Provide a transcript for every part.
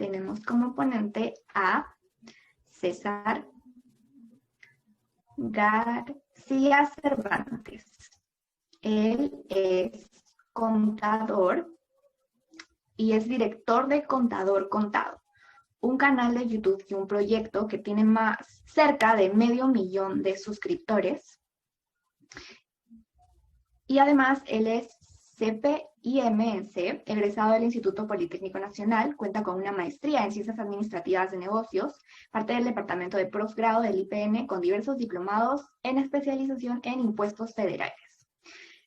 tenemos como ponente a César García Cervantes. Él es contador y es director de Contador Contado, un canal de YouTube y un proyecto que tiene cerca de 500,000 de suscriptores. Y además él es CPIMS, egresado del Instituto Politécnico Nacional, cuenta con una maestría en Ciencias Administrativas de Negocios, parte del Departamento de Posgrado del IPN, con diversos diplomados en especialización en impuestos federales.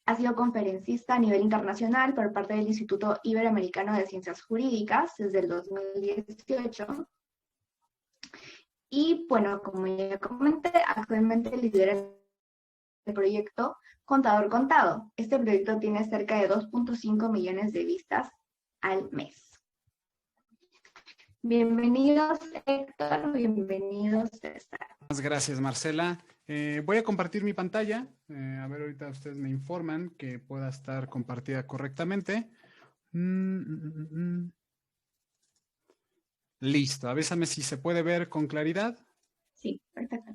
Ha sido conferencista a nivel internacional por parte del Instituto Iberoamericano de Ciencias Jurídicas desde el 2018. Y bueno, como ya comenté, actualmente lidera el proyecto Contador Contado. Este proyecto tiene cerca de 2.5 millones de vistas al mes. Bienvenidos, Héctor. Bienvenidos, César. Muchas gracias, Marcela. Voy a compartir mi pantalla. A ver, ahorita ustedes me informan que pueda estar compartida correctamente. Listo. Avísame si se puede ver con claridad. Sí, perfecto.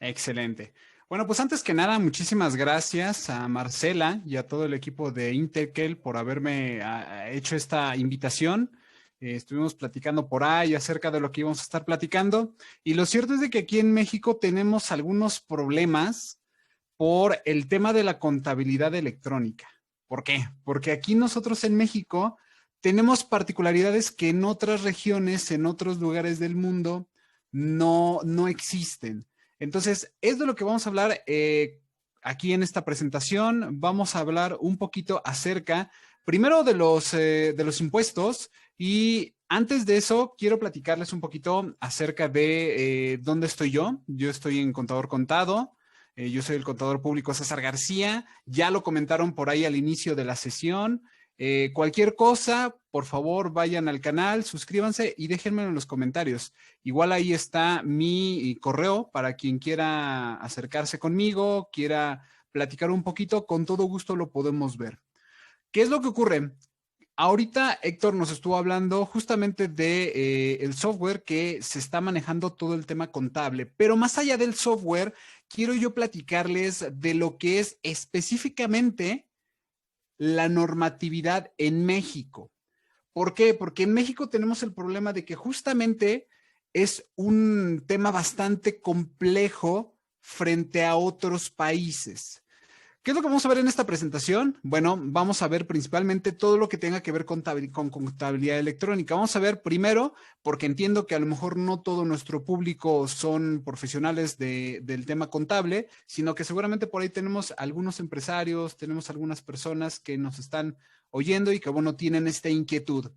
Excelente. Bueno, pues antes que nada, muchísimas gracias a Marcela y a todo el equipo de Interkel por haberme hecho esta invitación. Estuvimos platicando por ahí acerca de lo que íbamos a estar platicando. Y lo cierto es de que aquí en México tenemos algunos problemas por el tema de la contabilidad electrónica. ¿Por qué? Porque aquí nosotros en México tenemos particularidades que en otras regiones, en otros lugares del mundo, no existen. Entonces, es de lo que vamos a hablar aquí en esta presentación. Vamos a hablar un poquito acerca, primero de los impuestos, y antes de eso, quiero platicarles un poquito acerca de dónde estoy yo. Yo estoy en Contador Contado. Yo soy el contador público César García. Ya lo comentaron por ahí al inicio de la sesión. Cualquier cosa, por favor, vayan al canal, suscríbanse y déjenmelo en los comentarios. Igual ahí está mi correo para quien quiera acercarse conmigo, quiera platicar un poquito, con todo gusto lo podemos ver. ¿Qué es lo que ocurre? Ahorita Héctor nos estuvo hablando justamente de el software que se está manejando todo el tema contable, pero más allá del software, quiero yo platicarles de lo que es específicamente la normatividad en México. ¿Por qué? Porque en México tenemos el problema de que justamente es un tema bastante complejo frente a otros países. ¿Qué es lo que vamos a ver en esta presentación? Bueno, vamos a ver principalmente todo lo que tenga que ver con contabilidad electrónica. Vamos a ver primero, porque entiendo que a lo mejor no todo nuestro público son profesionales del tema contable, sino que seguramente por ahí tenemos algunos empresarios, tenemos algunas personas que nos están oyendo y que, bueno, tienen esta inquietud.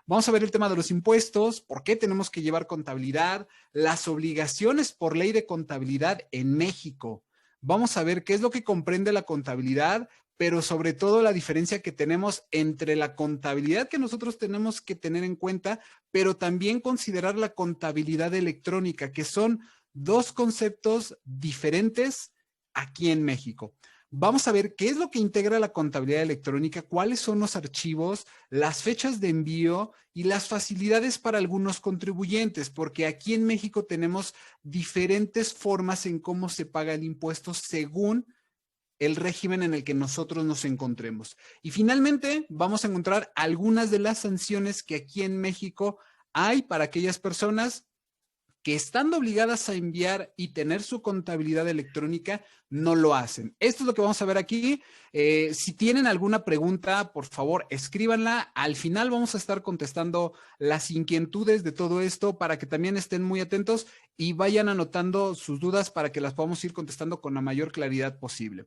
Vamos a ver el tema de los impuestos, por qué tenemos que llevar contabilidad, las obligaciones por ley de contabilidad en México. Vamos a ver qué es lo que comprende la contabilidad, pero sobre todo la diferencia que tenemos entre la contabilidad que nosotros tenemos que tener en cuenta, pero también considerar la contabilidad electrónica, que son dos conceptos diferentes aquí en México. Vamos a ver qué es lo que integra la contabilidad electrónica, cuáles son los archivos, las fechas de envío y las facilidades para algunos contribuyentes, porque aquí en México tenemos diferentes formas en cómo se paga el impuesto según el régimen en el que nosotros nos encontremos. Y finalmente vamos a encontrar algunas de las sanciones que aquí en México hay para aquellas personas que estando obligadas a enviar y tener su contabilidad electrónica, no lo hacen. Esto es lo que vamos a ver aquí. Si tienen alguna pregunta, por favor, escríbanla. Al final vamos a estar contestando las inquietudes de todo esto para que también estén muy atentos y vayan anotando sus dudas para que las podamos ir contestando con la mayor claridad posible.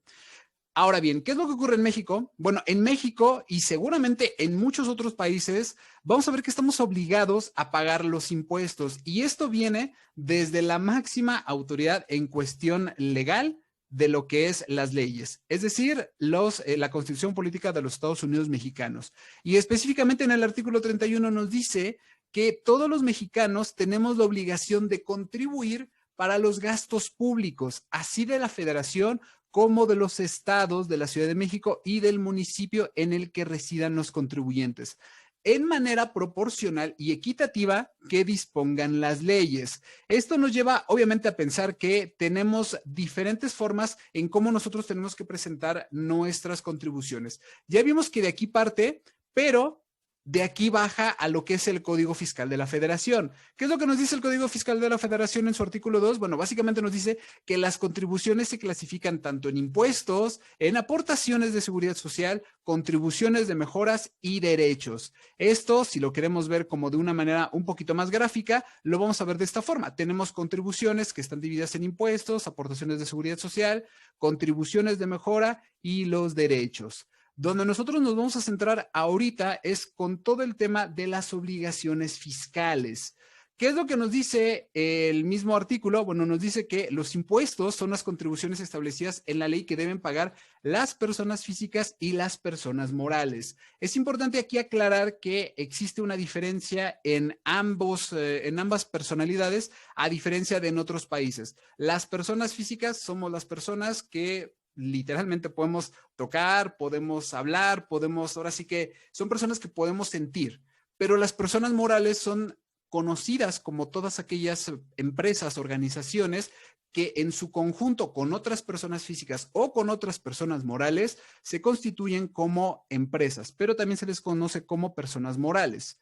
Ahora bien, ¿qué es lo que ocurre en México? Bueno, en México y seguramente en muchos otros países, vamos a ver que estamos obligados a pagar los impuestos y esto viene desde la máxima autoridad en cuestión legal de lo que es las leyes, es decir, la Constitución Política de los Estados Unidos Mexicanos. Y específicamente en el artículo 31 nos dice que todos los mexicanos tenemos la obligación de contribuir para los gastos públicos, así de la Federación como de los estados de la Ciudad de México y del municipio en el que residan los contribuyentes. en manera proporcional y equitativa que dispongan las leyes. Esto nos lleva obviamente a pensar que tenemos diferentes formas en cómo nosotros tenemos que presentar nuestras contribuciones. Ya vimos que de aquí parte, pero de aquí baja a lo que es el Código Fiscal de la Federación. ¿Qué es lo que nos dice el Código Fiscal de la Federación en su artículo 2? Bueno, básicamente nos dice que las contribuciones se clasifican tanto en impuestos, en aportaciones de seguridad social, contribuciones de mejoras y derechos. Esto, si lo queremos ver como de una manera un poquito más gráfica, lo vamos a ver de esta forma. Tenemos contribuciones que están divididas en impuestos, aportaciones de seguridad social, contribuciones de mejora y los derechos. Donde nosotros nos vamos a centrar ahorita es con todo el tema de las obligaciones fiscales. ¿Qué es lo que nos dice el mismo artículo? Bueno, nos dice que los impuestos son las contribuciones establecidas en la ley que deben pagar las personas físicas y las personas morales. Es importante aquí aclarar que existe una diferencia en ambas personalidades, a diferencia de en otros países. Las personas físicas somos las personas que literalmente podemos tocar, podemos hablar, ahora sí que son personas que podemos sentir, pero las personas morales son conocidas como todas aquellas empresas, organizaciones que en su conjunto con otras personas físicas o con otras personas morales se constituyen como empresas, pero también se les conoce como personas morales.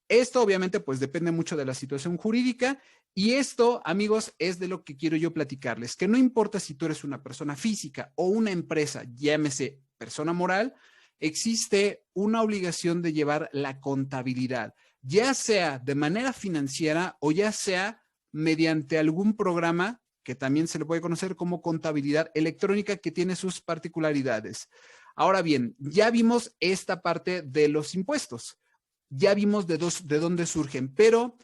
Esto obviamente pues depende mucho de la situación jurídica y esto, amigos, es de lo que quiero yo platicarles, que no importa si tú eres una persona física o una empresa, llámese persona moral, existe una obligación de llevar la contabilidad, ya sea de manera financiera o ya sea mediante algún programa que también se le puede conocer como contabilidad electrónica que tiene sus particularidades. Ahora bien, ya vimos esta parte de los impuestos. Ya vimos de dónde surgen, pero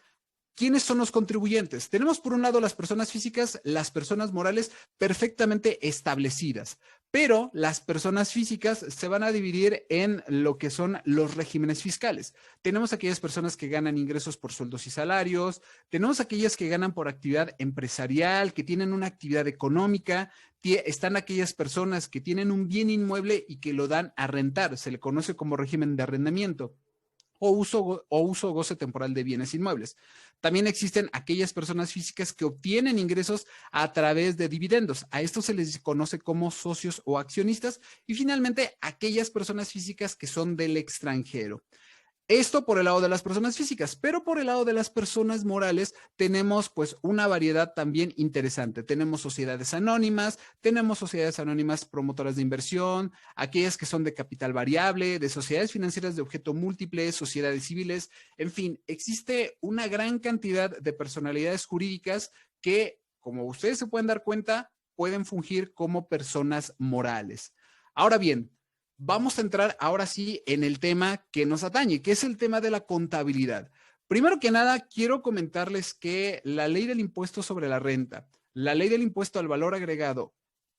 ¿quiénes son los contribuyentes? Tenemos por un lado las personas físicas, las personas morales perfectamente establecidas, pero las personas físicas se van a dividir en lo que son los regímenes fiscales. Tenemos aquellas personas que ganan ingresos por sueldos y salarios, tenemos aquellas que ganan por actividad empresarial, que tienen una actividad económica, están aquellas personas que tienen un bien inmueble y que lo dan a rentar, se le conoce como régimen de arrendamiento. O uso o goce temporal de bienes inmuebles. También existen aquellas personas físicas que obtienen ingresos a través de dividendos. A esto se les conoce como socios o accionistas. Y finalmente, aquellas personas físicas que son del extranjero. Esto por el lado de las personas físicas, pero por el lado de las personas morales tenemos pues una variedad también interesante. Tenemos sociedades anónimas promotoras de inversión, aquellas que son de capital variable, de sociedades financieras de objeto múltiple, sociedades civiles, en fin, existe una gran cantidad de personalidades jurídicas que, como ustedes se pueden dar cuenta, pueden fungir como personas morales. Ahora bien, vamos a entrar ahora sí en el tema que nos atañe, que es el tema de la contabilidad. Primero que nada, quiero comentarles que la ley del impuesto sobre la renta, la ley del impuesto al valor agregado,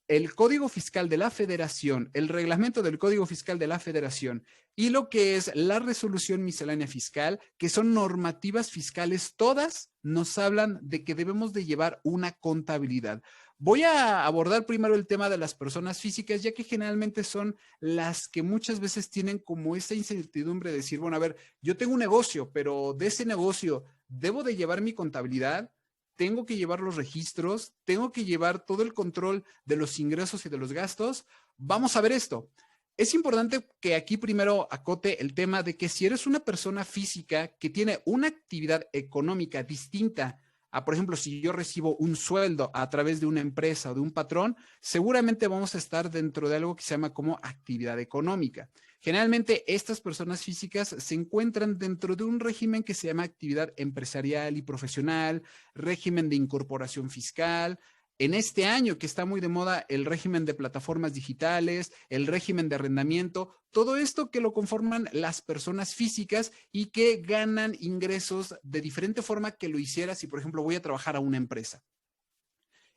el Código Fiscal de la Federación, el reglamento del Código Fiscal de la Federación y lo que es la resolución miscelánea fiscal, que son normativas fiscales, todas nos hablan de que debemos de llevar una contabilidad. Voy a abordar primero el tema de las personas físicas, ya que generalmente son las que muchas veces tienen como esta incertidumbre de decir, bueno, a ver, yo tengo un negocio, pero de ese negocio, ¿debo de llevar mi contabilidad? Tengo que llevar los registros, tengo que llevar todo el control de los ingresos y de los gastos. Vamos a ver esto. Es importante que aquí primero acote el tema de que si eres una persona física que tiene una actividad económica distinta a, por ejemplo, si yo recibo un sueldo a través de una empresa o de un patrón, seguramente vamos a estar dentro de algo que se llama como actividad económica. Generalmente estas personas físicas se encuentran dentro de un régimen que se llama actividad empresarial y profesional, régimen de incorporación fiscal. En este año que está muy de moda el régimen de plataformas digitales, el régimen de arrendamiento, todo esto que lo conforman las personas físicas y que ganan ingresos de diferente forma que lo hiciera si, por ejemplo, voy a trabajar a una empresa.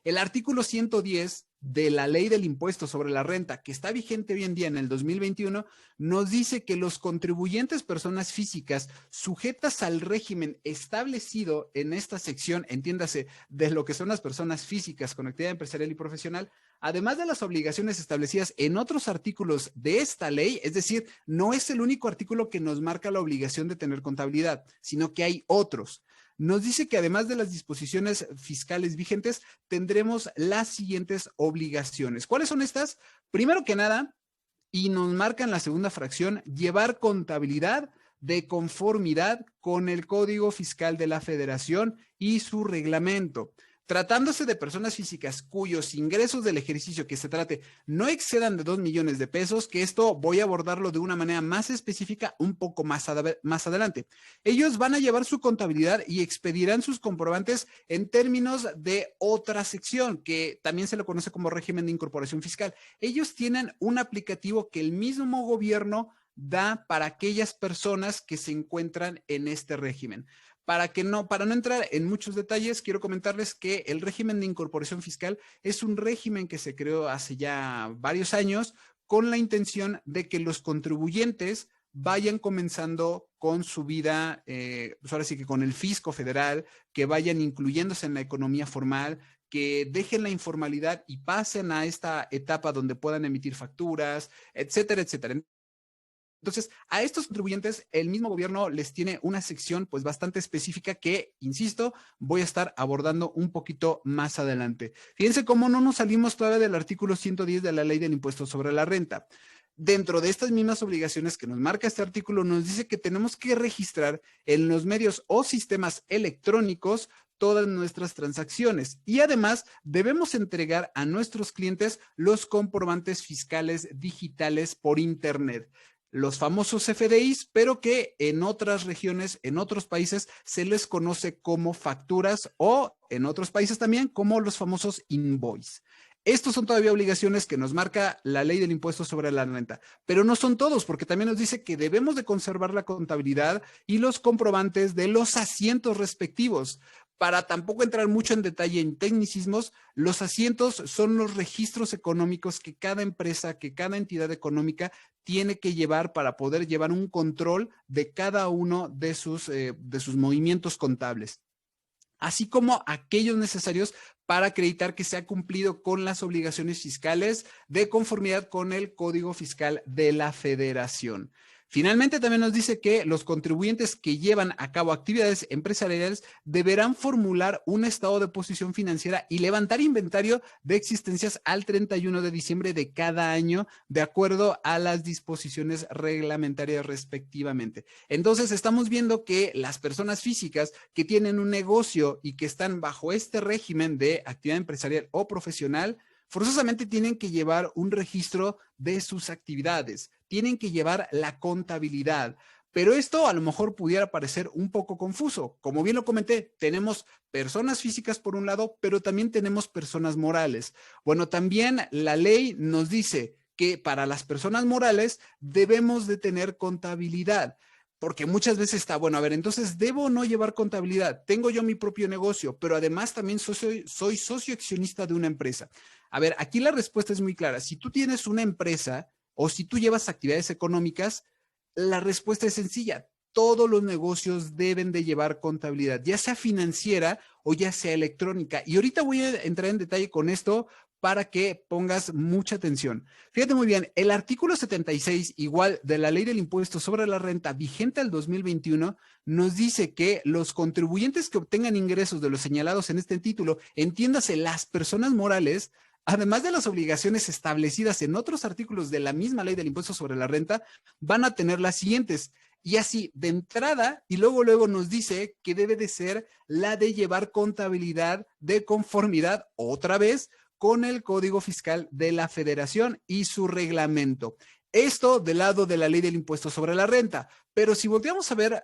El artículo 110 de la ley del impuesto sobre la renta, que está vigente hoy en día en el 2021, nos dice que los contribuyentes personas físicas sujetas al régimen establecido en esta sección, entiéndase, de lo que son las personas físicas con actividad empresarial y profesional, además de las obligaciones establecidas en otros artículos de esta ley, es decir, no es el único artículo que nos marca la obligación de tener contabilidad, sino que hay otros. Nos dice que además de las disposiciones fiscales vigentes, tendremos las siguientes obligaciones. ¿Cuáles son estas? Primero que nada, y nos marca en la segunda fracción, llevar contabilidad de conformidad con el Código Fiscal de la Federación y su reglamento. Tratándose de personas físicas cuyos ingresos del ejercicio que se trate no excedan de 2 millones de pesos, que esto voy a abordarlo de una manera más específica un poco más adelante. Ellos van a llevar su contabilidad y expedirán sus comprobantes en términos de otra sección, que también se lo conoce como régimen de incorporación fiscal. Ellos tienen un aplicativo que el mismo gobierno da para aquellas personas que se encuentran en este régimen. Para no entrar en muchos detalles, quiero comentarles que el régimen de incorporación fiscal es un régimen que se creó hace ya varios años con la intención de que los contribuyentes vayan comenzando con su vida, pues ahora sí que con el fisco federal, que vayan incluyéndose en la economía formal, que dejen la informalidad y pasen a esta etapa donde puedan emitir facturas, etcétera, etcétera. Entonces, a estos contribuyentes, el mismo gobierno les tiene una sección pues bastante específica que, insisto, voy a estar abordando un poquito más adelante. Fíjense cómo no nos salimos todavía del artículo 110 de la Ley del Impuesto sobre la Renta. Dentro de estas mismas obligaciones que nos marca este artículo, nos dice que tenemos que registrar en los medios o sistemas electrónicos todas nuestras transacciones y además debemos entregar a nuestros clientes los comprobantes fiscales digitales por Internet, los famosos FDIs, pero que en otras regiones, en otros países, se les conoce como facturas o en otros países también como los famosos invoice. Estos son todavía obligaciones que nos marca la ley del impuesto sobre la renta, pero no son todos, porque también nos dice que debemos de conservar la contabilidad y los comprobantes de los asientos respectivos. Para tampoco entrar mucho en detalle en tecnicismos, los asientos son los registros económicos que cada empresa, que cada entidad económica tiene que llevar para poder llevar un control de cada uno de sus movimientos contables, así como aquellos necesarios para acreditar que se ha cumplido con las obligaciones fiscales de conformidad con el Código Fiscal de la Federación. Finalmente, también nos dice que los contribuyentes que llevan a cabo actividades empresariales deberán formular un estado de posición financiera y levantar inventario de existencias al 31 de diciembre de cada año, de acuerdo a las disposiciones reglamentarias respectivamente. Entonces, estamos viendo que las personas físicas que tienen un negocio y que están bajo este régimen de actividad empresarial o profesional, forzosamente tienen que llevar un registro de sus actividades, tienen que llevar la contabilidad. Pero esto a lo mejor pudiera parecer un poco confuso. Como bien lo comenté, tenemos personas físicas por un lado, pero también tenemos personas morales. Bueno, también la ley nos dice que para las personas morales debemos de tener contabilidad. Porque muchas veces está, bueno, a ver, entonces, ¿debo o no llevar contabilidad? Tengo yo mi propio negocio, pero además también soy socio accionista de una empresa. A ver, aquí la respuesta es muy clara. Si tú tienes una empresa o si tú llevas actividades económicas, la respuesta es sencilla. Todos los negocios deben de llevar contabilidad, ya sea financiera o ya sea electrónica. Y ahorita voy a entrar en detalle con esto para que pongas mucha atención. Fíjate muy bien, el artículo 76, igual de la Ley del Impuesto sobre la Renta, vigente al 2021, nos dice que los contribuyentes que obtengan ingresos de los señalados en este título, entiéndase las personas morales, además de las obligaciones establecidas en otros artículos de la misma Ley del Impuesto sobre la Renta, van a tener las siguientes. Y así, de entrada, y luego nos dice que debe de ser la de llevar contabilidad de conformidad, otra vez, con el Código Fiscal de la Federación y su reglamento. Esto del lado de la Ley del Impuesto sobre la Renta. Pero si volteamos a ver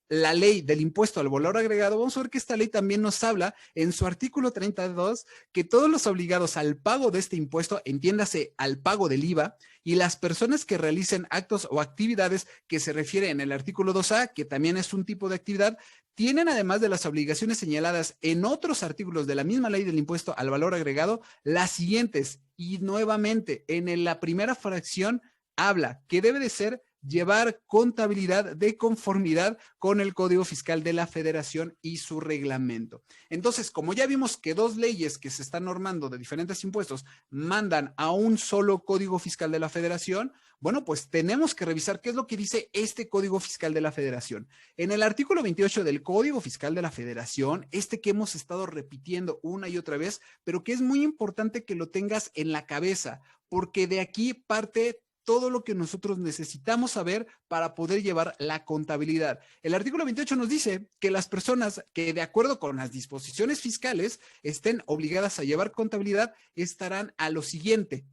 la ley del impuesto al valor agregado, vamos a ver que esta ley también nos habla en su artículo 32 que todos los obligados al pago de este impuesto, entiéndase al pago del IVA, y las personas que realicen actos o actividades que se refiere en el artículo 2A, que también es un tipo de actividad, tienen además de las obligaciones señaladas en otros artículos de la misma ley del impuesto al valor agregado, las siguientes. Y nuevamente, en la primera fracción habla que debe de ser llevar contabilidad de conformidad con el Código Fiscal de la Federación y su reglamento. Entonces, como ya vimos que dos leyes que se están normando de diferentes impuestos mandan a un solo Código Fiscal de la Federación, bueno, pues tenemos que revisar qué es lo que dice este Código Fiscal de la Federación. En el artículo 28 del Código Fiscal de la Federación, este que hemos estado repitiendo una y otra vez, pero que es muy importante que lo tengas en la cabeza, porque de aquí parte todo lo que nosotros necesitamos saber para poder llevar la contabilidad. El artículo 28 nos dice que las personas que de acuerdo con las disposiciones fiscales estén obligadas a llevar contabilidad estarán a lo siguiente.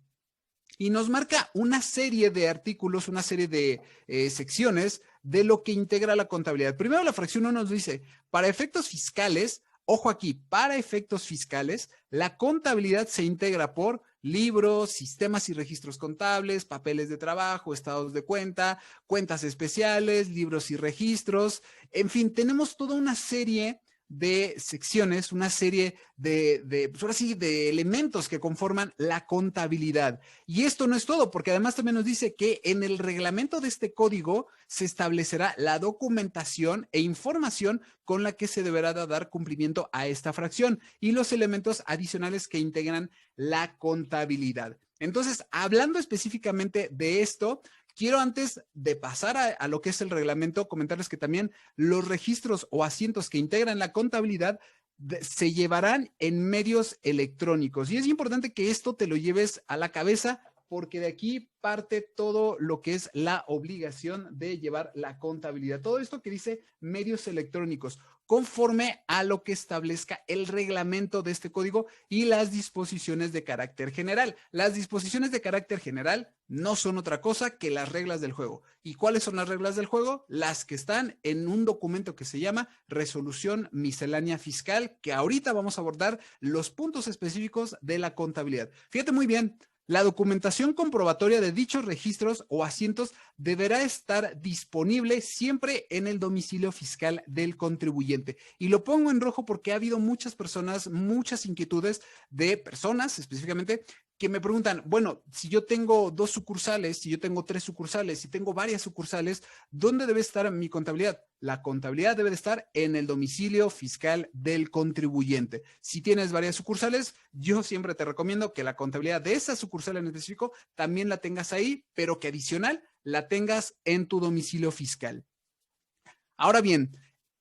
Y nos marca una serie de artículos, una serie de secciones de lo que integra la contabilidad. Primero la fracción 1 nos dice, para efectos fiscales, ojo aquí, para efectos fiscales, la contabilidad se integra por libros, sistemas y registros contables, papeles de trabajo, estados de cuenta, cuentas especiales, libros y registros. En fin, tenemos toda una serie de secciones, una serie pues ahora sí, de elementos que conforman la contabilidad. Y esto no es todo, porque además también nos dice que en el reglamento de este código se establecerá la documentación e información con la que se deberá dar cumplimiento a esta fracción y los elementos adicionales que integran la contabilidad. Entonces, hablando específicamente de esto, quiero antes de pasar a lo que es el reglamento, comentarles que también los registros o asientos que integran la contabilidad se llevarán en medios electrónicos. Y es importante que esto te lo lleves a la cabeza porque de aquí parte todo lo que es la obligación de llevar la contabilidad. Todo esto que dice medios electrónicos, conforme a lo que establezca el reglamento de este código y las disposiciones de carácter general. Las disposiciones de carácter general no son otra cosa que las reglas del juego. ¿Y cuáles son las reglas del juego? Las que están en un documento que se llama Resolución Miscelánea Fiscal, que ahorita vamos a abordar los puntos específicos de la contabilidad. Fíjate muy bien. La documentación comprobatoria de dichos registros o asientos deberá estar disponible siempre en el domicilio fiscal del contribuyente. Y lo pongo en rojo porque ha habido muchas personas, muchas inquietudes de personas específicamente que me preguntan, bueno, si yo tengo 2 sucursales, si yo tengo 3 sucursales, si tengo varias sucursales, ¿dónde debe estar mi contabilidad? La contabilidad debe de estar en el domicilio fiscal del contribuyente. Si tienes varias sucursales, yo siempre te recomiendo que la contabilidad de esa sucursal en específico también la tengas ahí, pero que adicional la tengas en tu domicilio fiscal. Ahora bien,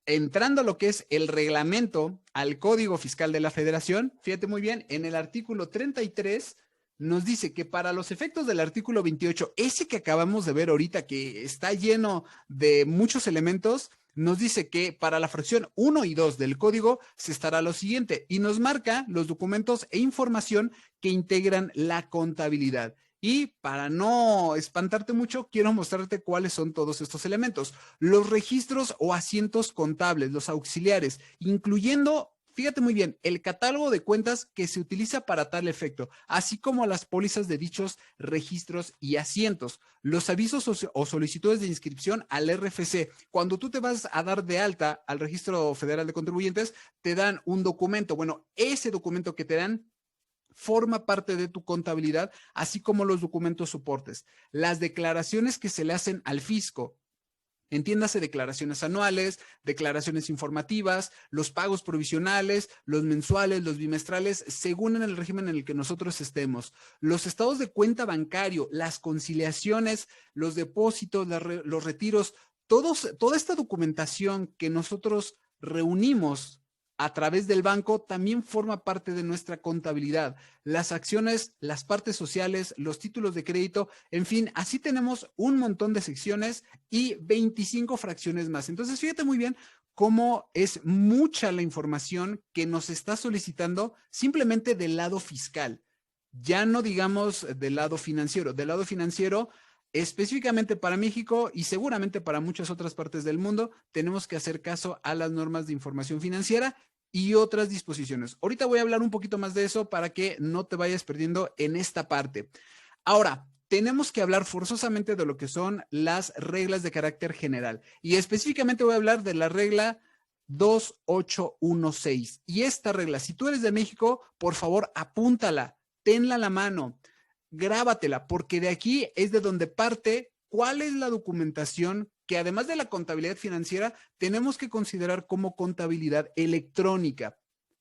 entrando a lo que es el reglamento al Código Fiscal de la Federación, fíjate muy bien, en el artículo 33 nos dice que para los efectos del artículo 28, ese que acabamos de ver ahorita, que está lleno de muchos elementos, nos dice que para la fracción 1 y 2 del código se estará lo siguiente y nos marca los documentos e información que integran la contabilidad. Y para no espantarte mucho, quiero mostrarte cuáles son todos estos elementos. Los registros o asientos contables, los auxiliares, incluyendo, fíjate muy bien, el catálogo de cuentas que se utiliza para tal efecto, así como las pólizas de dichos registros y asientos, los avisos o solicitudes de inscripción al RFC. Cuando tú te vas a dar de alta al Registro Federal de Contribuyentes, te dan un documento. Bueno, ese documento que te dan forma parte de tu contabilidad, así como los documentos soportes, las declaraciones que se le hacen al fisco. Entiéndase declaraciones anuales, declaraciones informativas, los pagos provisionales, los mensuales, los bimestrales, según en el régimen en el que nosotros estemos. Los estados de cuenta bancario, las conciliaciones, los depósitos, los retiros, toda esta documentación que nosotros reunimos a través del banco también forma parte de nuestra contabilidad. Las acciones, las partes sociales, los títulos de crédito, en fin, así tenemos un montón de secciones y 25 fracciones más. Entonces, fíjate muy bien cómo es mucha la información que nos está solicitando simplemente del lado fiscal. Ya no digamos del lado financiero. Del lado financiero específicamente para México y seguramente para muchas otras partes del mundo, tenemos que hacer caso a las normas de información financiera y otras disposiciones. Ahorita voy a hablar un poquito más de eso para que no te vayas perdiendo en esta parte. Ahora, tenemos que hablar forzosamente de lo que son las reglas de carácter general y específicamente voy a hablar de la regla 2816. Y esta regla, si tú eres de México, por favor, apúntala, tenla a la mano, grábatela, porque de aquí es de donde parte cuál es la documentación que además de la contabilidad financiera, tenemos que considerar como contabilidad electrónica.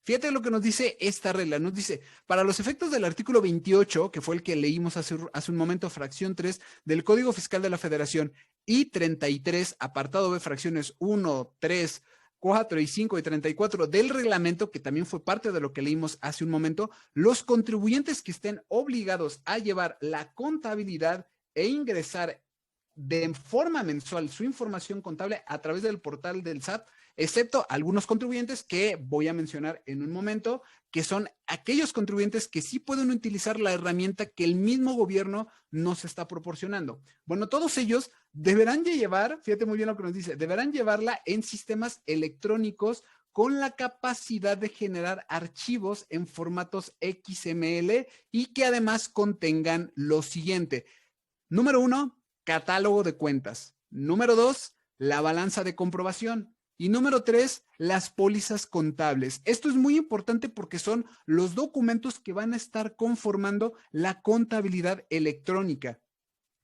Fíjate lo que nos dice esta regla. Nos dice, para los efectos del artículo 28, que fue el que leímos hace un momento, fracción 3 del Código Fiscal de la Federación, y 33, apartado B, fracciones 1, 3, 4 y 5 y 34 del reglamento, que también fue parte de lo que leímos hace un momento, los contribuyentes que estén obligados a llevar la contabilidad e ingresar de forma mensual su información contable a través del portal del SAT, excepto algunos contribuyentes que voy a mencionar en un momento, que son aquellos contribuyentes que sí pueden utilizar la herramienta que el mismo gobierno nos está proporcionando. Bueno, todos ellos deberán llevar, fíjate muy bien lo que nos dice, deberán llevarla en sistemas electrónicos con la capacidad de generar archivos en formatos XML y que además contengan lo siguiente. Número 1, catálogo de cuentas. Número 2, la balanza de comprobación. Y número 3, las pólizas contables. Esto es muy importante porque son los documentos que van a estar conformando la contabilidad electrónica.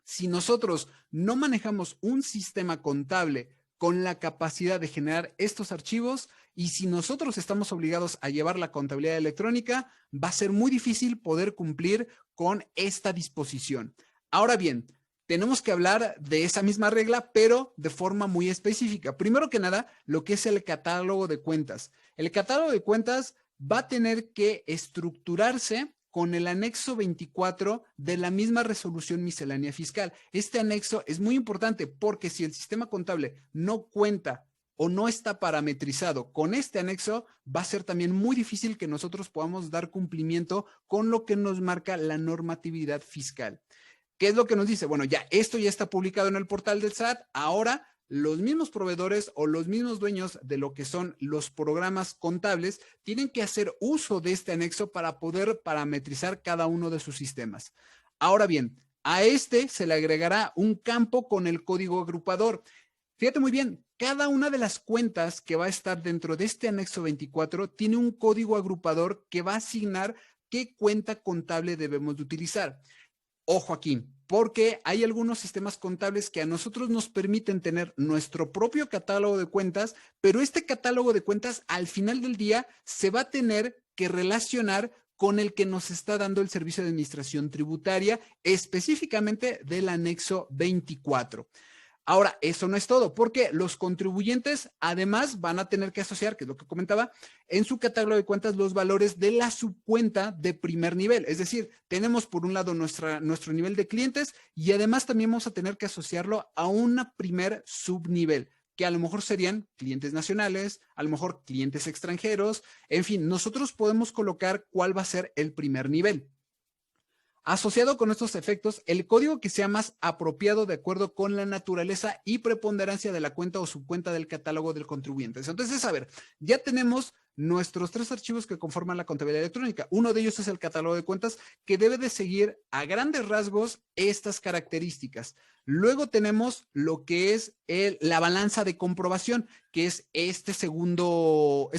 Si nosotros no manejamos un sistema contable con la capacidad de generar estos archivos y si nosotros estamos obligados a llevar la contabilidad electrónica, va a ser muy difícil poder cumplir con esta disposición. Ahora bien, tenemos que hablar de esa misma regla, pero de forma muy específica. Primero que nada, lo que es el catálogo de cuentas. El catálogo de cuentas va a tener que estructurarse con el anexo 24 de la misma resolución miscelánea fiscal. Este anexo es muy importante porque si el sistema contable no cuenta o no está parametrizado con este anexo, va a ser también muy difícil que nosotros podamos dar cumplimiento con lo que nos marca la normatividad fiscal. ¿Qué es lo que nos dice? Bueno, ya esto ya está publicado en el portal del SAT. Ahora los mismos proveedores o los mismos dueños de lo que son los programas contables tienen que hacer uso de este anexo para poder parametrizar cada uno de sus sistemas. Ahora bien, a este se le agregará un campo con el código agrupador. Fíjate muy bien, cada una de las cuentas que va a estar dentro de este anexo 24 tiene un código agrupador que va a asignar qué cuenta contable debemos de utilizar. Ojo aquí, porque hay algunos sistemas contables que a nosotros nos permiten tener nuestro propio catálogo de cuentas, pero este catálogo de cuentas al final del día se va a tener que relacionar con el que nos está dando el servicio de administración tributaria, específicamente del anexo 24. Ahora, eso no es todo, porque los contribuyentes además van a tener que asociar, que es lo que comentaba, en su catálogo de cuentas los valores de la subcuenta de primer nivel. Es decir, tenemos por un lado nuestro nivel de clientes y además también vamos a tener que asociarlo a un primer subnivel, que a lo mejor serían clientes nacionales, a lo mejor clientes extranjeros. En fin, nosotros podemos colocar cuál va a ser el primer nivel. Asociado con estos efectos, el código que sea más apropiado de acuerdo con la naturaleza y preponderancia de la cuenta o subcuenta del catálogo del contribuyente. Entonces, a ver, ya tenemos nuestros 3 archivos que conforman la contabilidad electrónica. Uno de ellos es el catálogo de cuentas que debe de seguir a grandes rasgos estas características. Luego tenemos lo que es la balanza de comprobación, que es este segundo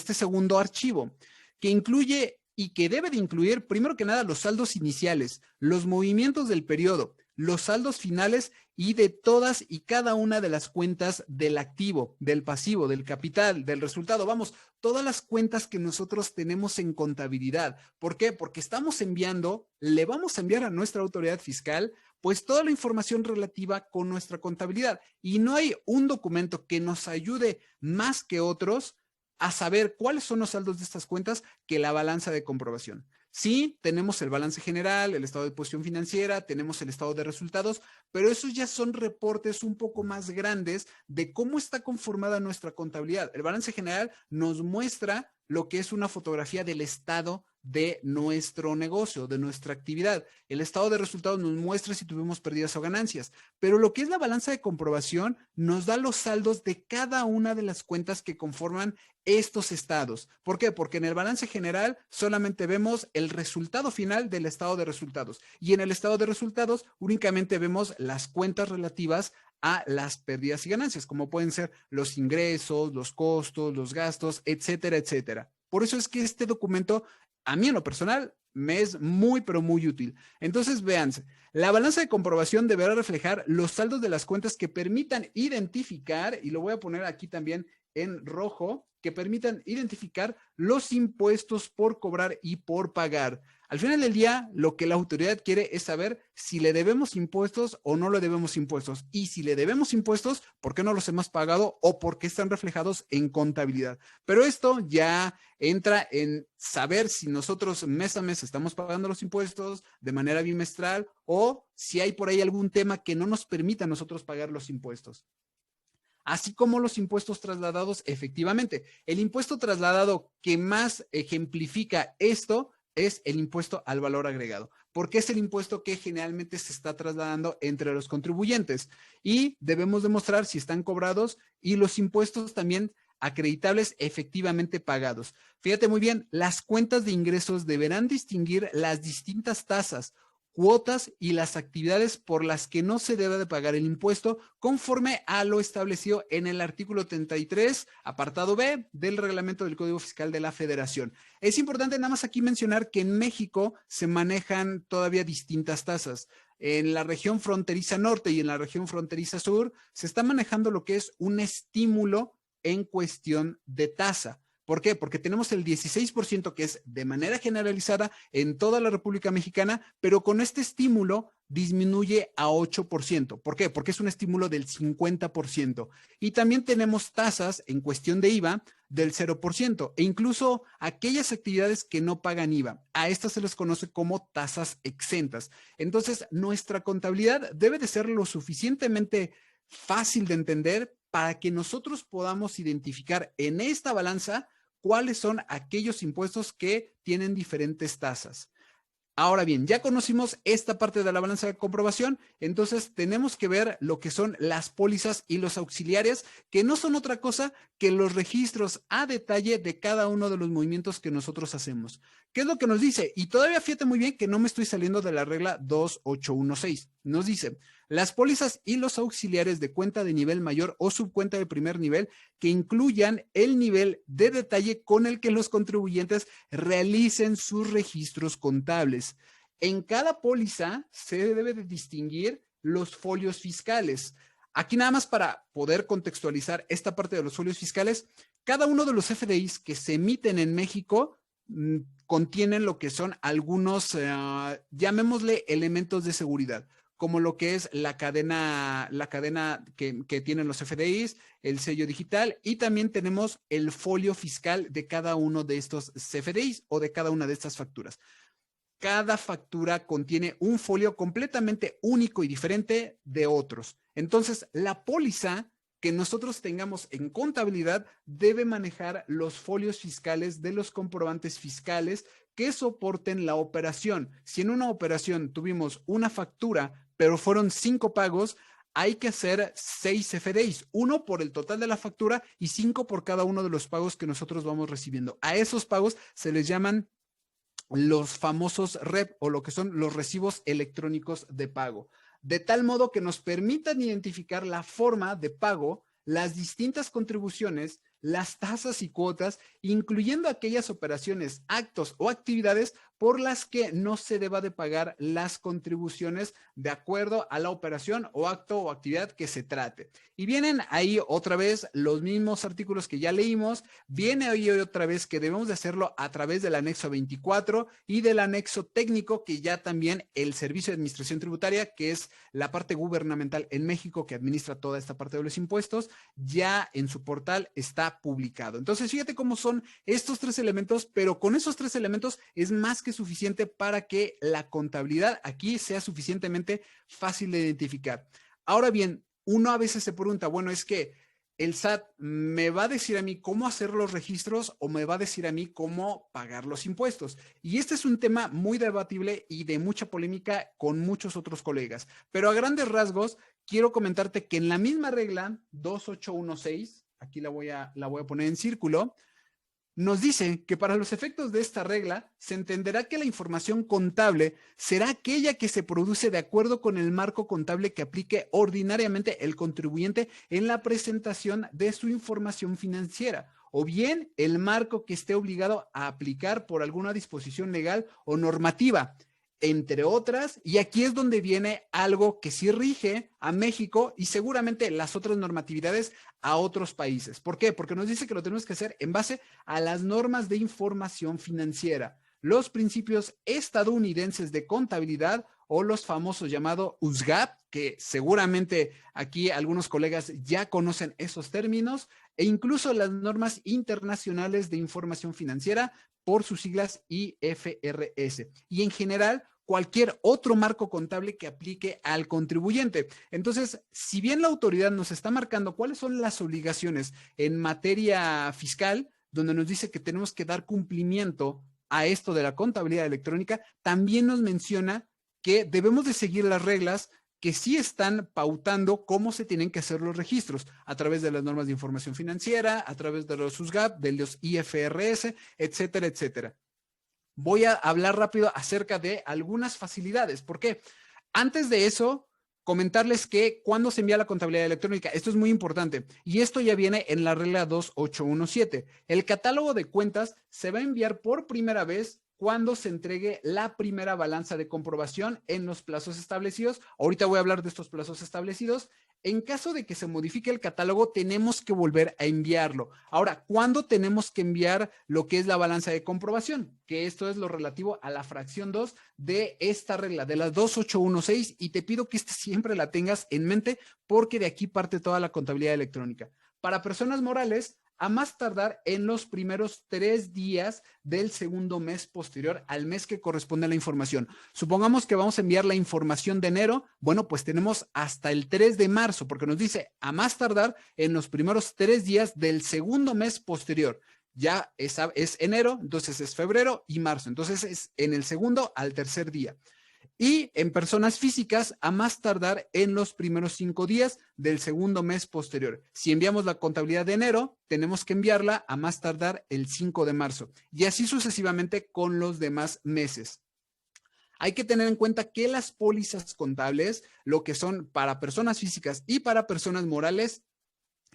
archivo, que incluye y que debe de incluir, primero que nada, los saldos iniciales, los movimientos del periodo, los saldos finales y de todas y cada una de las cuentas del activo, del pasivo, del capital, del resultado. Vamos, todas las cuentas que nosotros tenemos en contabilidad. ¿Por qué? Porque le vamos a enviar a nuestra autoridad fiscal pues toda la información relativa con nuestra contabilidad. Y no hay un documento que nos ayude más que otros a saber cuáles son los saldos de estas cuentas que la balanza de comprobación. Sí, tenemos el balance general, el estado de posición financiera, tenemos el estado de resultados, pero esos ya son reportes un poco más grandes de cómo está conformada nuestra contabilidad. El balance general nos muestra lo que es una fotografía del estado de nuestro negocio, de nuestra actividad. El estado de resultados nos muestra si tuvimos pérdidas o ganancias, pero lo que es la balanza de comprobación nos da los saldos de cada una de las cuentas que conforman estos estados. ¿Por qué? Porque en el balance general solamente vemos el resultado final del estado de resultados y en el estado de resultados únicamente vemos las cuentas relativas a las pérdidas y ganancias, como pueden ser los ingresos, los costos, los gastos, etcétera, etcétera. Por eso es que este documento, a mí en lo personal, me es muy, pero muy útil. Entonces, véanse, la balanza de comprobación deberá reflejar los saldos de las cuentas que permitan identificar, y lo voy a poner aquí también en rojo, que permitan identificar los impuestos por cobrar y por pagar. Al final del día, lo que la autoridad quiere es saber si le debemos impuestos o no le debemos impuestos. Y si le debemos impuestos, ¿por qué no los hemos pagado o por qué están reflejados en contabilidad? Pero esto ya entra en saber si nosotros mes a mes estamos pagando los impuestos de manera bimestral o si hay por ahí algún tema que no nos permita a nosotros pagar los impuestos. Así como los impuestos trasladados, efectivamente. El impuesto trasladado que más ejemplifica esto es el impuesto al valor agregado, porque es el impuesto que generalmente se está trasladando entre los contribuyentes y debemos demostrar si están cobrados y los impuestos también acreditables efectivamente pagados. Fíjate muy bien, las cuentas de ingresos deberán distinguir las distintas tasas, cuotas y las actividades por las que no se debe de pagar el impuesto conforme a lo establecido en el artículo 33, apartado B del reglamento del Código Fiscal de la Federación. Es importante nada más aquí mencionar que en México se manejan todavía distintas tasas. En la región fronteriza norte y en la región fronteriza sur se está manejando lo que es un estímulo en cuestión de tasa. ¿Por qué? Porque tenemos el 16% que es de manera generalizada en toda la República Mexicana, pero con este estímulo disminuye a 8%. ¿Por qué? Porque es un estímulo del 50%. Y también tenemos tasas en cuestión de IVA del 0% e incluso aquellas actividades que no pagan IVA. A estas se les conoce como tasas exentas. Entonces, nuestra contabilidad debe de ser lo suficientemente fácil de entender para que nosotros podamos identificar en esta balanza cuáles son aquellos impuestos que tienen diferentes tasas. Ahora bien, ya conocimos esta parte de la balanza de comprobación, entonces tenemos que ver lo que son las pólizas y los auxiliares, que no son otra cosa que los registros a detalle de cada uno de los movimientos que nosotros hacemos. ¿Qué es lo que nos dice? Y todavía fíjate muy bien que no me estoy saliendo de la regla 2816. Nos dice, las pólizas y los auxiliares de cuenta de nivel mayor o subcuenta de primer nivel que incluyan el nivel de detalle con el que los contribuyentes realicen sus registros contables. En cada póliza se debe de distinguir los folios fiscales. Aquí nada más para poder contextualizar esta parte de los folios fiscales, cada uno de los FDIs que se emiten en México contienen lo que son algunos, llamémosle elementos de seguridad, como lo que es la cadena que tienen los FDIs, el sello digital y también tenemos el folio fiscal de cada uno de estos FDIs o de cada una de estas facturas. Cada factura contiene un folio completamente único y diferente de otros. Entonces, la póliza que nosotros tengamos en contabilidad debe manejar los folios fiscales de los comprobantes fiscales que soporten la operación. Si en una operación tuvimos una factura, pero fueron 5 pagos, hay que hacer 6 FDIs, 1 por el total de la factura y 5 por cada uno de los pagos que nosotros vamos recibiendo. A esos pagos se les llaman los famosos REP o lo que son los recibos electrónicos de pago, de tal modo que nos permitan identificar la forma de pago, las distintas contribuciones, las tasas y cuotas, incluyendo aquellas operaciones, actos o actividades por las que no se deba de pagar las contribuciones de acuerdo a la operación o acto o actividad que se trate. Y vienen ahí otra vez los mismos artículos que ya leímos, viene ahí otra vez que debemos de hacerlo a través del anexo 24 y del anexo técnico que ya también el Servicio de Administración Tributaria, que es la parte gubernamental en México que administra toda esta parte de los impuestos, ya en su portal está publicado. Entonces, fíjate cómo son estos 3 elementos, pero con esos 3 elementos es más que suficiente para que la contabilidad aquí sea suficientemente fácil de identificar. Ahora bien, uno a veces se pregunta, bueno, es que el SAT me va a decir a mí cómo hacer los registros o me va a decir a mí cómo pagar los impuestos. Y este es un tema muy debatible y de mucha polémica con muchos otros colegas. Pero a grandes rasgos, quiero comentarte que en la misma regla 2816, aquí la voy a poner en círculo, nos dice que para los efectos de esta regla se entenderá que la información contable será aquella que se produce de acuerdo con el marco contable que aplique ordinariamente el contribuyente en la presentación de su información financiera, o bien el marco que esté obligado a aplicar por alguna disposición legal o normativa, entre otras, y aquí es donde viene algo que sí rige a México y seguramente las otras normatividades a otros países. ¿Por qué? Porque nos dice que lo tenemos que hacer en base a las normas de información financiera, los principios estadounidenses de contabilidad o los famosos llamados USGAP, que seguramente aquí algunos colegas ya conocen esos términos, e incluso las normas internacionales de información financiera por sus siglas IFRS. Y en general, cualquier otro marco contable que aplique al contribuyente. Entonces, si bien la autoridad nos está marcando cuáles son las obligaciones en materia fiscal, donde nos dice que tenemos que dar cumplimiento a esto de la contabilidad electrónica, también nos menciona que debemos de seguir las reglas que sí están pautando cómo se tienen que hacer los registros a través de las normas de información financiera, a través de los USGAP, de los IFRS, etcétera, etcétera. Voy a hablar rápido acerca de algunas facilidades. ¿Por qué? Antes de eso, comentarles que cuando se envía la contabilidad electrónica, esto es muy importante, y esto ya viene en la regla 2817. El catálogo de cuentas se va a enviar por primera vez cuando se entregue la primera balanza de comprobación en los plazos establecidos. Ahorita voy a hablar de estos plazos establecidos. En caso de que se modifique el catálogo, tenemos que volver a enviarlo. Ahora, ¿cuándo tenemos que enviar lo que es la balanza de comprobación? Que esto es lo relativo a la fracción 2 de esta regla, de las 2816, y te pido que siempre la tengas en mente porque de aquí parte toda la contabilidad electrónica. Para personas morales, a más tardar en los primeros 3 días del segundo mes posterior al mes que corresponde a la información. Supongamos que vamos a enviar la información de enero, bueno, pues tenemos hasta el 3 de marzo, porque nos dice a más tardar en los primeros 3 días del segundo mes posterior. Ya es enero, entonces es febrero y marzo, entonces es en el segundo al tercer día. Y en personas físicas a más tardar en los primeros 5 días del segundo mes posterior. Si enviamos la contabilidad de enero, tenemos que enviarla a más tardar el 5 de marzo y así sucesivamente con los demás meses. Hay que tener en cuenta que las pólizas contables, lo que son para personas físicas y para personas morales,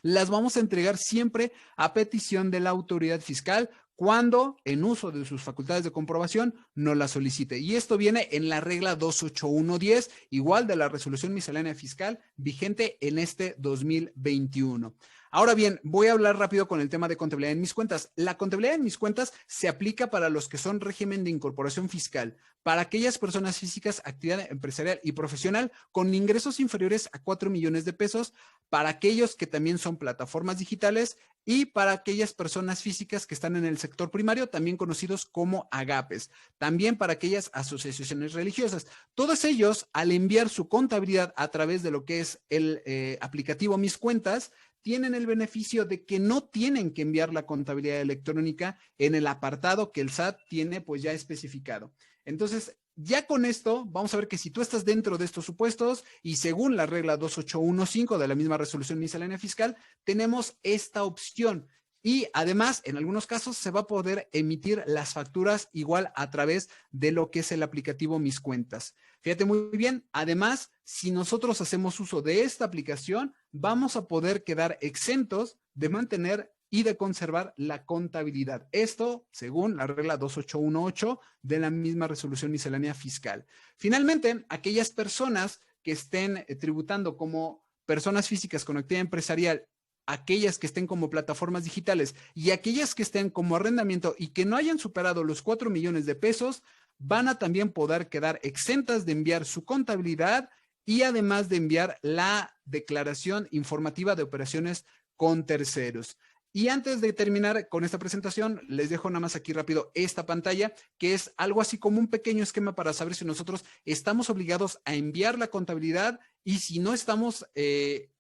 las vamos a entregar siempre a petición de la autoridad fiscal cuando, en uso de sus facultades de comprobación, no la solicite. Y esto viene en la regla 28110, igual de la resolución miscelánea fiscal vigente en este 2021. Ahora bien, voy a hablar rápido con el tema de contabilidad en mis cuentas. La contabilidad en mis cuentas se aplica para los que son régimen de incorporación fiscal, para aquellas personas físicas, actividad empresarial y profesional con ingresos inferiores a 4 millones de pesos, para aquellos que también son plataformas digitales y para aquellas personas físicas que están en el sector primario, también conocidos como agapes, también para aquellas asociaciones religiosas. Todos ellos, al enviar su contabilidad a través de lo que es el aplicativo Mis Cuentas, tienen el beneficio de que no tienen que enviar la contabilidad electrónica en el apartado que el SAT tiene pues ya especificado. Entonces, ya con esto, vamos a ver que si tú estás dentro de estos supuestos y según la regla 2815 de la misma resolución miscelánea fiscal, tenemos esta opción. Y además, en algunos casos, se va a poder emitir las facturas igual a través de lo que es el aplicativo Mis Cuentas. Fíjate muy bien, además, si nosotros hacemos uso de esta aplicación, vamos a poder quedar exentos de mantener y de conservar la contabilidad. Esto según la regla 2818 de la misma resolución miscelánea fiscal. Finalmente, aquellas personas que estén tributando como personas físicas con actividad empresarial, aquellas que estén como plataformas digitales y aquellas que estén como arrendamiento y que no hayan superado los 4 millones de pesos, van a también poder quedar exentas de enviar su contabilidad y además de enviar la declaración informativa de operaciones con terceros. Y antes de terminar con esta presentación, les dejo nada más aquí rápido esta pantalla, que es algo así como un pequeño esquema para saber si nosotros estamos obligados a enviar la contabilidad y si no estamos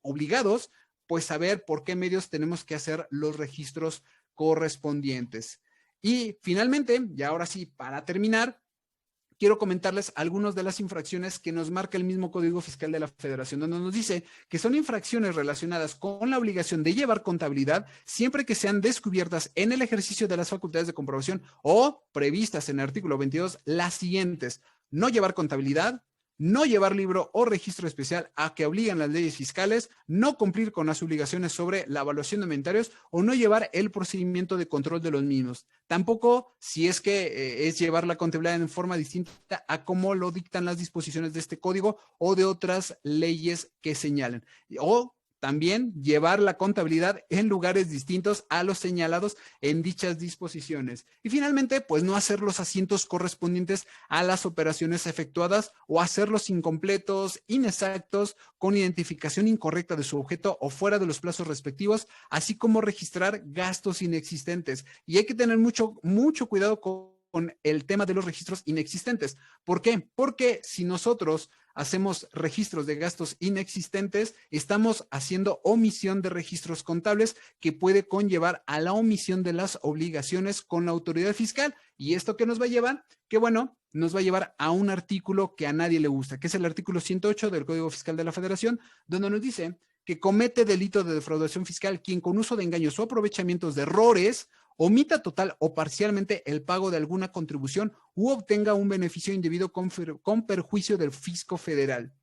obligados, pues saber por qué medios tenemos que hacer los registros correspondientes. Y finalmente, y ahora sí, para terminar, quiero comentarles algunas de las infracciones que nos marca el mismo Código Fiscal de la Federación, donde nos dice que son infracciones relacionadas con la obligación de llevar contabilidad siempre que sean descubiertas en el ejercicio de las facultades de comprobación o previstas en el artículo 22 las siguientes: no llevar contabilidad, no llevar libro o registro especial a que obligan las leyes fiscales, no cumplir con las obligaciones sobre la evaluación de inventarios o no llevar el procedimiento de control de los mismos. Tampoco si es que es llevar la contabilidad en forma distinta a como lo dictan las disposiciones de este código o de otras leyes que señalen. O también llevar la contabilidad en lugares distintos a los señalados en dichas disposiciones. Y finalmente, pues no hacer los asientos correspondientes a las operaciones efectuadas o hacerlos incompletos, inexactos, con identificación incorrecta de su objeto o fuera de los plazos respectivos, así como registrar gastos inexistentes. Y hay que tener mucho cuidado con el tema de los registros inexistentes. ¿Por qué? Porque si nosotros hacemos registros de gastos inexistentes, estamos haciendo omisión de registros contables que puede conllevar a la omisión de las obligaciones con la autoridad fiscal. ¿Y esto qué nos va a llevar? Que bueno, nos va a llevar a un artículo que a nadie le gusta, que es el artículo 108 del Código Fiscal de la Federación, donde nos dice que comete delito de defraudación fiscal quien con uso de engaños o aprovechamientos de errores omita total o parcialmente el pago de alguna contribución u obtenga un beneficio indebido con perjuicio del fisco federal.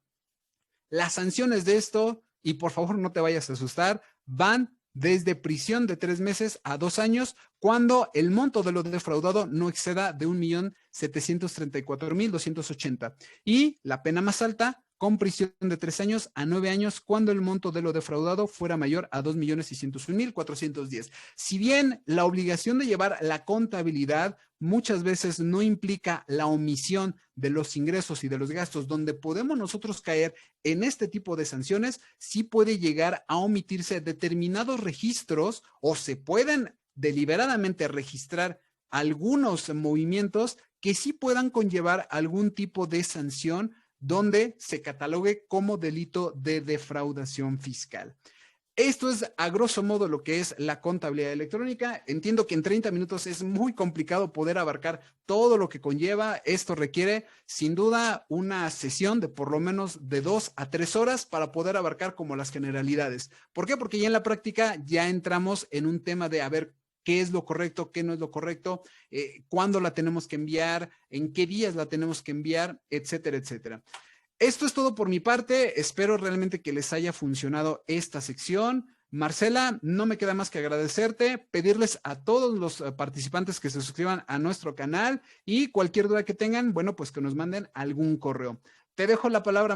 Las sanciones de esto, y por favor no te vayas a asustar, van desde prisión de 3 meses a 2 años cuando el monto de lo defraudado no exceda de 1.734.280. Y la pena más alta, con prisión de 3 años a 9 años cuando el monto de lo defraudado fuera mayor a 2.601.410. Si bien la obligación de llevar la contabilidad muchas veces no implica la omisión de los ingresos y de los gastos, donde podemos nosotros caer en este tipo de sanciones, sí puede llegar a omitirse determinados registros o se pueden deliberadamente registrar algunos movimientos que sí puedan conllevar algún tipo de sanción donde se catalogue como delito de defraudación fiscal. Esto es a grosso modo lo que es la contabilidad electrónica. Entiendo que en 30 minutos es muy complicado poder abarcar todo lo que conlleva. Esto requiere sin duda una sesión de por lo menos de 2 a 3 horas para poder abarcar como las generalidades. ¿Por qué? Porque ya en la práctica ya entramos en un tema de a ver qué es lo correcto, qué no es lo correcto, cuándo la tenemos que enviar, en qué días la tenemos que enviar, etcétera, etcétera. Esto es todo por mi parte. Espero realmente que les haya funcionado esta sección. Marcela, no me queda más que agradecerte, pedirles a todos los participantes que se suscriban a nuestro canal y cualquier duda que tengan, bueno, pues que nos manden algún correo. Te dejo la palabra.